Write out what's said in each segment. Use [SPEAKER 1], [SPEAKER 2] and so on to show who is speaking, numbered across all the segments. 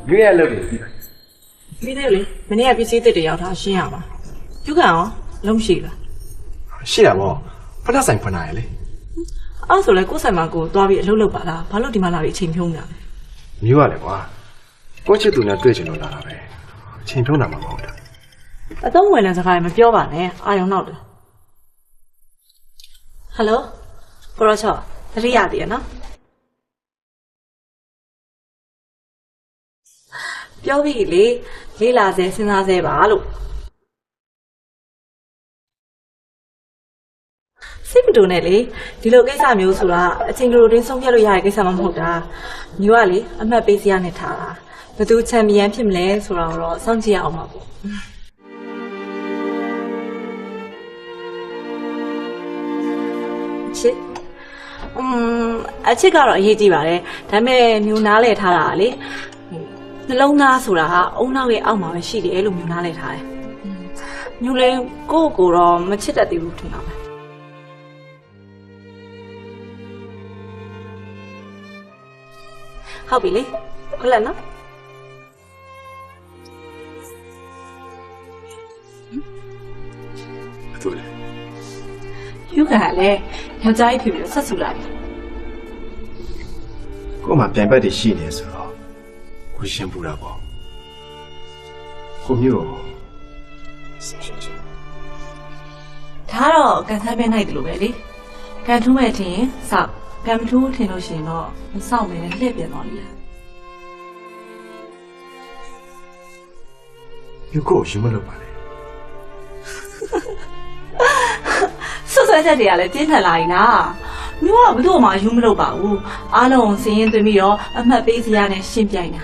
[SPEAKER 1] မြို့ရလို့ပြီ
[SPEAKER 2] ပြီးသေးလေမနေ့ကပစ္စည်းတစ်တွေရောက်တာရှင်းရပါကျုပ်ကရောလုံးရှိလား
[SPEAKER 1] ရှိတာပေါ့ဖဏဆိုင်ဖွင့်လာရလေ
[SPEAKER 2] အဲ့ဆိုလဲကိုယ်ဆိုင်မှာကိုသွားပြီးအလုပ်လုပ်ပါလားဘာလို့ဒီမှာလာပြီးအချိန်ဖြုံးနေတာလဲ
[SPEAKER 1] မြို့ရလေကွာကိုချစ်သူနဲ့တွေ့ချင်လို့လာတာပဲအချိန်ဖြုံးတာမှမဟုတ်တာ
[SPEAKER 2] အသုံးဝင်တဲ့စကားမပြောပါနဲ့အာယုံနောက်တယ်ဟယ်လိုကိုရောချောတတိယတည်းရနော်ပြောပြီလေလေးလာစေစဉ်းစားစေပါလို့စိတ်မတူနဲ့လေဒီလိုကိစ္စမျိုးဆိုတာအချိန်လိုတွင်းဆုံးဖြတ်လို့ရတဲ့ကိစ္စမှမဟုတ်တာမျိုးကလေအမှတ်ပေးစရာနဲ့ထားတာဘယ်သူချန်ပီယံဖြစ်မလဲဆိုတာတော့စောင့်ကြည့်ရအောင်ပါပေါ့ချစ်အချစ်ကတော့အရေးကြီးပါတယ်ဒါပေမဲ့မျိုးနားလဲထားတာလေနှလုံးသားဆိုတာဟာအုံနောက်ရဲ့အောက်မှာပဲရှိတယ်လို့မျိုးနားလဲထားတယ်မျိုးလဲကိုယ့်ကိုယ်တော့မချစ်တတ်သေးဘူးထင်တာပဲဟုတ်ပြီလေဟုတ်လားနော်
[SPEAKER 1] ဘာလို့လဲ
[SPEAKER 2] ယူကလည်းယောက်ျားကြီးဖြစ်ပြီးဆက်ဆူလာပြီ
[SPEAKER 1] ကို့မှာပြန်ပတ်တွေရှိနေဆိုတော့ကိုရှင်းပူတာပေါ့ကိုမျိုးဆက်ရှင်းချင်
[SPEAKER 2] ဒါတော့ကန်ဆန်းပဲနိုင်တယ်လို့ပဲလေကန်ထူးမဲ့ထင်စောက်ကန်မထူးထင်လို့ရှိရင်တော့မစောက်မင်းနဲ့လှည့်ပြန်သွားလိမ့်မယ်
[SPEAKER 1] ယူကိုရှင်းမလို့ပါလေ
[SPEAKER 2] ဆွဆွဲချက်တွေကလည်းတင်းထန်လာပြီလားမျိုးကဘလို့မှယူမလို့ပါဘူးအားလုံးစင်းရင်သွင်းပြီးတော့အမှတ်ပေးစရာနဲ့ရှင်းပြိုင်တာ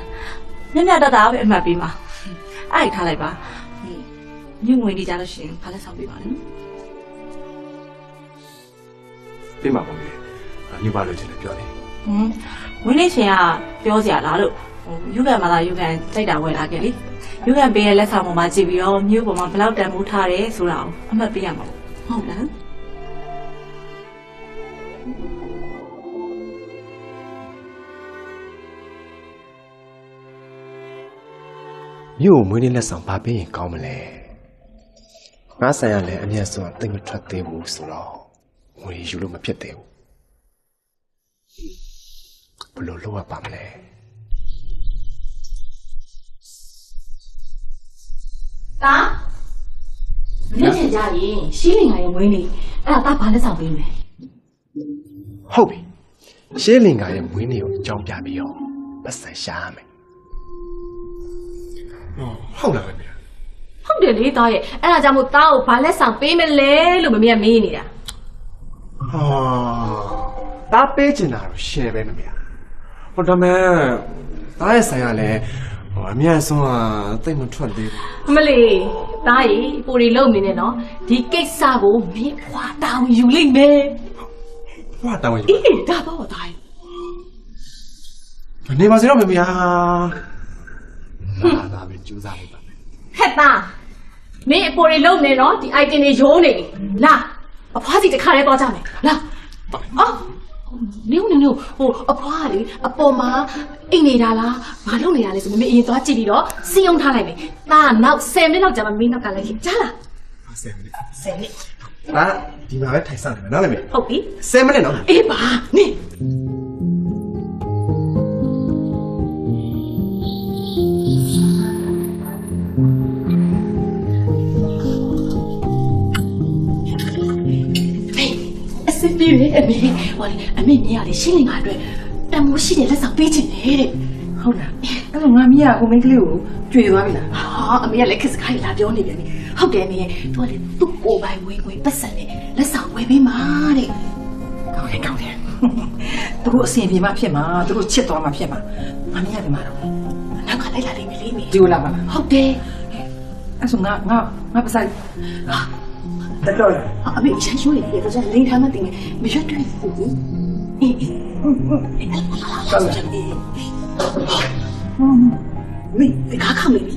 [SPEAKER 2] မျက်နှာတတာပဲအမှတ်ပေးမှာအဲ့ထားလိုက်ပါညငွေနေကြလို့ရှိရင်ဘာလဲဆောင်ပေးပါလဲနော်
[SPEAKER 1] ပြင်ပါပေါ့လေညပါလို့ချင်တယ်ပြောတယ်
[SPEAKER 2] ဝင်းနေချင်းကပြောစရာလားလို့ယူကန်မလားယူကန်စိတ်တာဝယ်လာခဲ့လေယူကန်ပေးရဲ့လက်ဆောင်ပေါ်မှာကြည့်ပြီးတော့မြို့ပေါ်မှာဘယ်လောက်တန်ဖိုးထားတယ်ဆိုတာကိုအမှတ်ပေးရမှာဟုတ်လား
[SPEAKER 1] မြို့ကိုမွေးနေ့လက်ဆောင်ပါပေးရင်ကောင်းမလဲငါဆိုင်ရလဲအမျက်ဆုံးတိတ်မထွက်သေးဘူးဆိုတော့ငွေယူလို့မဖြစ်သေးဘူးဘယ်လိုလုပ်ရပါမလဲ
[SPEAKER 3] တာမင်းချင်ကြရင်ရှင်းလင်ငါရဲ့ဝင်းနေအဲ့ဒါဘာလက်ဆောင်ပေးမလဲ
[SPEAKER 1] ဟုတ်ပြီရှေးလင်္ကာရဲ့မွေးနေ့ကိုအကြောင်းပြပြီးတော့ပတ်စံရှာရမယ်ဟုတ်လားဗျာ
[SPEAKER 3] ဟုတ်တယ်လေတာရဲ့အဲ့ဒါကြောင့်မို့တာကိုဘာလက်ဆောင်ပေးမလဲလို့မမေကမေးနေတာ
[SPEAKER 1] ဟာဒါပေးချင်တာတော့ရှယ်ပဲမမြဟိုဒါမဲ့ဒါရဲ့ဆိုင်ရလဲအမျက်ဆုံးတိတ်မထွက်သေးဘူး
[SPEAKER 3] အမလီတာရဲ့ပိုရီလုံနေနဲ့နော်ဒီကိစ္စကိုမင်းဖွာတောင်းယူလိုက်မယ်
[SPEAKER 1] ဘာတောင်းရင်
[SPEAKER 3] အေးဒါတော့တာရဲ့
[SPEAKER 1] နေပါစေတော့မမြလာပဲကြိုးစားလိုက်ပါမယ်
[SPEAKER 3] ဟဲ့တာမင်းအပိုရီလုံနေနော်ဒီ item တွေရိုးနေပြီလာအဖွားစီတစ်ခါလေးသွားကြမယ်လာအော်နင်းဟိုအဖွားလေအပေါ်မှာအိမ်နေတာလားဘာလုပ်နေတာလဲဆိုမမေအရင်သွားကြည့်ပြီးတော့စီယုံထားလိုက်မယ်။ဒါနောက်10မိနစ်လောက်ကြာမှမင်းနောက်ကလိုက်ကြားလား
[SPEAKER 1] 10မိနစ်
[SPEAKER 3] 10မိနစ်
[SPEAKER 1] ဒါဒီမှာပဲထိုင်ဆောင်နေမယ်နော်မေမေ
[SPEAKER 3] ဟုတ်ပြီ
[SPEAKER 1] 10မိနစ်နော်
[SPEAKER 3] အေးပါနင်းအစစ်ပြေးပဲအမေဟောလေအမေမြင်ရလေရှင်းလင်ငါအတွက်တမိုးရှိတဲ့လက်ဆောင်ပေးချင်တယ်တဲ့
[SPEAKER 4] ဟုတ်လားအဲ့တော့ငါမီးကကိုမင်းကလေးကိုကြွေသွားပြီလား
[SPEAKER 3] ဟာအမေကလည်းခက်စကားကြီးလာပြောနေပြန်ပြီဟုတ်တယ်အမေသူကလေသူ့ကိုယ်ပိုင်ဝင်ပတ်စံနဲ့လက်ဆောင်ဝယ်ပေးမှာတဲ့
[SPEAKER 4] ကောင်းတယ်သူတို့အစင်ပြေမှဖြစ်မှာသူတို့ချစ်သွားမှဖြစ်မှာငါမီးရတယ်မှာတော့
[SPEAKER 3] နောက်ကလိုက်လာလိမ့်မယ်လေအမေ
[SPEAKER 4] ဒီလိုလာမှာ
[SPEAKER 3] ဟုတ်တယ်
[SPEAKER 4] အဲ့ဆိုငါပစိုက်တက်တော့လား
[SPEAKER 3] အမေရှမ်းရှိုးနေတယ်ဒါကြောင့်လိန်ထားမှတင်မယ်မရွတ်တွေ့ဘူးအေး
[SPEAKER 4] ကောင်းတယ်မင်း
[SPEAKER 3] ဒီကားခမေးပြီ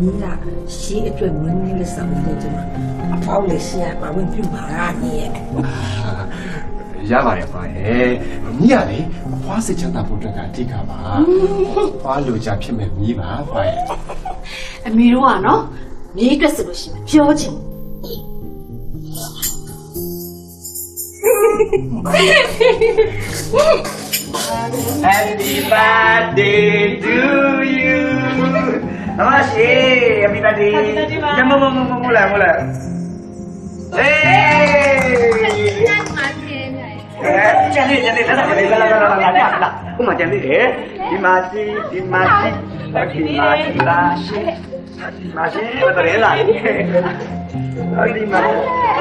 [SPEAKER 4] 你呀，洗一转门你的手的怎么？跑来洗啊，把问ပြု嘛啊你。
[SPEAKER 1] ရပါတယ်ပါရဲ့မြည်ရလေဖွားစစ်ချမ်းသာဖို့အတွက်ကအဓိကပါဖွားလူကြဖြစ်မဲ့မြည်ပါပါရဲ့
[SPEAKER 3] အမေတို့ကနော်မြေးအတွက်ဆိုလို့ရှိရင်ပြောချင်
[SPEAKER 5] Happy birthday to you အမရှိ Happy birthday ကျမမလာကျန်လေးလာဥမာကျန်လေးတယ်ဒီမာစီလာရှိဘယ်လိုလဲဒီမှာ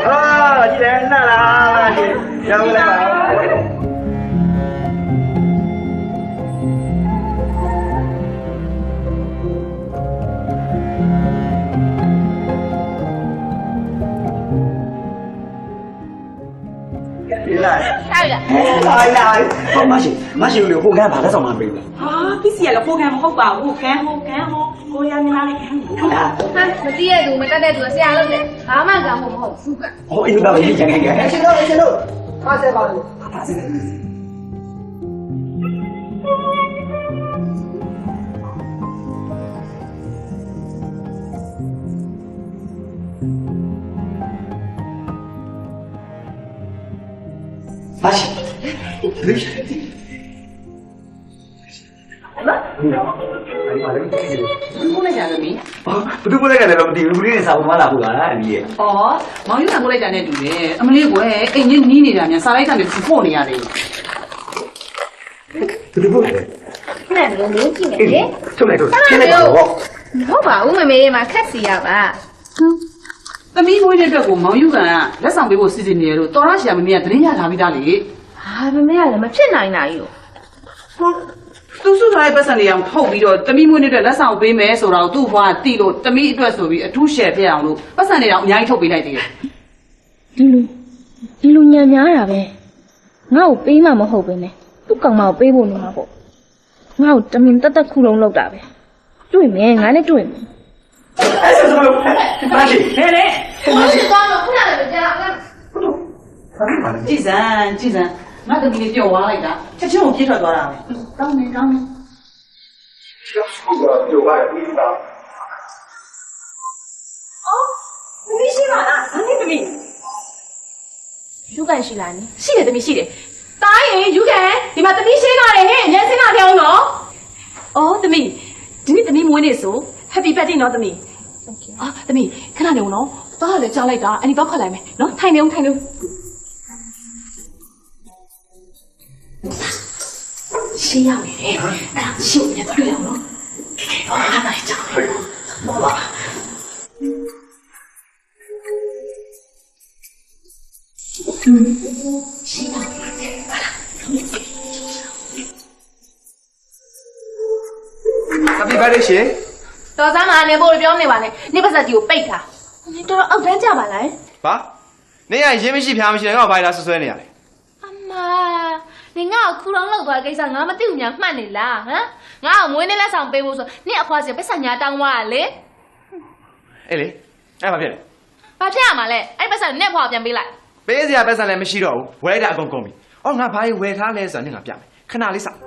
[SPEAKER 5] အော်ကျန်လာရောက်လာ来，好，马上有后干，把他找马背了。
[SPEAKER 2] 啊，必须要后干好吧，后干，我要你哪里干？
[SPEAKER 6] မတည့်ရသူမတက်တဲ့သူဆရာလုပ်တယ်ဘာမှကမဟုတ်ဘူးက
[SPEAKER 5] 哦，一路到一讲，先走，发财吧，发财。发现，
[SPEAKER 4] ကိုလိုက်ကြတယ်မင်း
[SPEAKER 5] ဘယ်သူကလည်းလည်းမသိဘူးဒီနေ့စာဝင်လာဘူးလားအကြီး
[SPEAKER 4] ။အော်မောင်ယူကကိုလိုက်ကြတဲ့လူလေအမလေးကွယ်အိမ်ကြီးနီးနေတာများစားလိုက်တာနဲ့ပို့နေရတယ်
[SPEAKER 5] ဘယ်သူကလဲ
[SPEAKER 6] ခဏလေးလေးကြည့်နေလေ
[SPEAKER 5] ထုတ်လိုက်တော့ရှင်းလိုက်တော့
[SPEAKER 6] ဟုတ်ပါဘူးမမေးမှာခက်စီရပါ
[SPEAKER 4] ။သမီးမွေးတဲ့အတွက်ကိုမောင်ယူကလက်ဆောင်ပေးဖို့စီစဉ်နေရလို့တော်ရရှာမမေးကသတင်းရထားပြီးသားလေ
[SPEAKER 6] ဟာမမေးကလည်းမဖြစ်နိုင်တာကြီးကို
[SPEAKER 4] ။ဟုတ်သူစုထားတဲ့ပတ်စံတွေအောင်ထုတ်ပြီးတော့သမီးမွေးနေတဲ့လက်ဆောင်ပေးမယ်ဆိုတော့သူ့ဘွားတိလို့သမီးအတွက်ဆိုပြီးအထူးရှယ်ဖြစ်အောင်လို့ပတ်စံတွေအောင်အများကြီးထုတ်ပေးလိုက်သေးတယ်
[SPEAKER 7] ဒီလူညံများတာပဲငါ့ကိုပေးမှမဟုတ်ပဲနဲ့သူ့ကောင်မကိုပေးဖို့နေမှာပေါ့ငါ့ကိုတမင်တက်ခုလုံးလောက်တာပဲတွေ့မယ်ငါနဲ့တွေ့မယ်
[SPEAKER 5] အဲ့ဆိုတော့ဘာရှိ
[SPEAKER 4] ။ဟဲ့လေ
[SPEAKER 6] ဘာဖြစ်သွားလို့ခုနကလည်းကြား
[SPEAKER 4] ကြည်စမ်းငါသမီးလေးပျော်သွားလိုက်တာချက်ချင်းကိုပြေးထွက်သွားတာပဲ။ကောင်းနေ
[SPEAKER 5] 有吧？第一道。
[SPEAKER 2] သမီးရှိပါလား။သမီးသမီး
[SPEAKER 6] ယူကန်ရှိလားနိ
[SPEAKER 2] ရှိတယ်သမီးရှိတယ်။တားရင်ယူခဲ့ဒီမှာသမီးရှင်းလာတယ်ဟဲ့ညစင်းလာပြောင်းနော်။အော်သမီးဒီနေ့သမီးမွေးနေ့ဆို Happy birthday နော်သမီး။အာသမီးခဏနေဦးနော်။တားကလည်းကြားလိုက်တာအဲ့ဒီတော့ခတ်လိုက်မယ်နော်။ထိုင်နေဦးထိုင်နေဦးရှင်းရောက်နေတယ်။အဲ့ဒါရှင်းနေတယ်တွေ့အောင်နော်။ဟောလာလိုက်ကြ။ဟောပါရှင်းပါဟာလား
[SPEAKER 1] Happy birthday ရှင်
[SPEAKER 6] တော်သားမအနေဖို့ပြောနေပါနဲ့နေပါစတီကိုပိတ်တာနေတော်အောက်တန်းကြပါလား
[SPEAKER 1] ဘာနေရရေးမရှိဖျားမရှိငါ့ကိုဘာလာဆွဆွဲနေရလဲ
[SPEAKER 6] အမနေငါ့ကိုခူလောင်းလောက်သွားကိစ္စငါမသိဘူးညာမှတ်နေလားဟမ်ငါ့ကိုမွေးနေ့လက်ဆောင်ပေးဖို့ဆိုနေအခွားစီပက်ဆန်ညာတောင်းသွားတာလေ
[SPEAKER 1] အေးလေအဲ့ဘာဖြစ်လဲ
[SPEAKER 6] ဘာဖြစ်ရမှာလဲအဲ့ပက်ဆန်နဲ့ခွာပြန်ပေးလိုက်
[SPEAKER 1] ပေးစရာပတ်စံလည်းမရှိတော့ဘူးဝဲတာအကုန်ကုန်ပြီအော်ငါဘာကြီးဝယ်ထားလဲဆိုတာနင်ကပြမယ်ခဏလေးစောင့်
[SPEAKER 6] ဟ